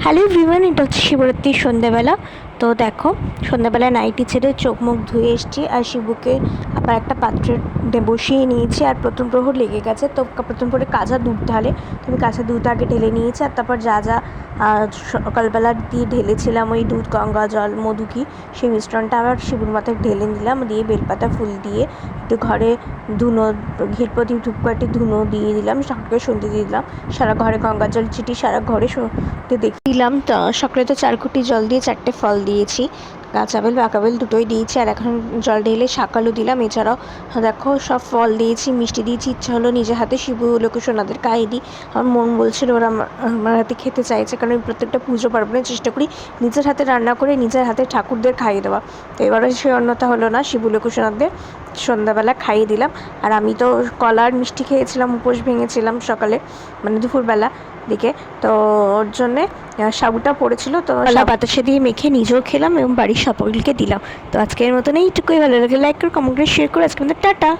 Hello everyone, এটা হচ্ছে শিবরাত্রির সন্ধ্যাবেলা। তো দেখো, সন্ধ্যাবেলায় নাইটি ছেড়ে চোখ মুখ ধুয়ে এসেছি আর শিবুকে আবার একটা পাত্রে বসিয়ে নিয়েছি। আর প্রথম প্রহর লেগে গেছে, তো প্রথম প্রহরে কাঁচা দুধ ঢালে, তো আমি কাঁচা দুধ আগে ঢেলে নিয়েছি। আর তারপর যা যা সকালবেলা দিয়ে ঢেলেছিলাম, ওই দুধ, গঙ্গা জল, মধু ঘি, সেই মিশ্রণটা আবার শিবুর মাথায় ঢেলে নিলাম। দিয়ে বেলপাতা ফুল দিয়ে একটু ঘরে ধুনো, ঘির প্রদীপ, ধূপকাঠি, ধুনো দিয়ে দিলাম। ঠাকুরকে সন্ধে দিয়ে দিলাম। সারা ঘরে গঙ্গা জল ছিটিয়ে সারা ঘরে দিলাম। তো সকালে তো 4 ঘটি জল দিয়ে 4টে ফল দিয়েছি, কাঁচা বেল, পাকা বেল দুটোই দিয়েছি। আর এখন জল ঢেলে শাকালু দিলাম। এছাড়াও দেখো সব ফল দিয়েছি, মিষ্টি দিয়েছি। ইচ্ছা হলো নিজের হাতে শিবু লোকেশনাদের খাইয়ে দিই। আমার মন বলছিল ওরা আমার হাতে খেতে চাইছে, কারণ আমি প্রত্যেকটা পুজো পার্বণে চেষ্টা করি নিজের হাতে রান্না করে নিজের হাতে ঠাকুরদের খাইয়ে দেওয়া। তো এবারে সেই অন্যতা হলো না, শিবু লোকেশনাদের সন্ধ্যাবেলা খাইয়ে দিলাম। আর আমি তো কলার মিষ্টি খেয়েছিলাম, উপোস ভেঙেছিলাম সকালে, মানে দুপুরবেলা দিকে। তো ওর জন্যে সাবুটা পড়েছিল, তো বাতাসে দিয়ে মেখে নিজেও খেলাম এবং বাড়ির সকলকে দিলাম। তো আজকের মতন এইটুকুই। ভালো লাগলে লাইক করে, কমেন্ট করে, শেয়ার করে। আজকে আমাদের টাটা।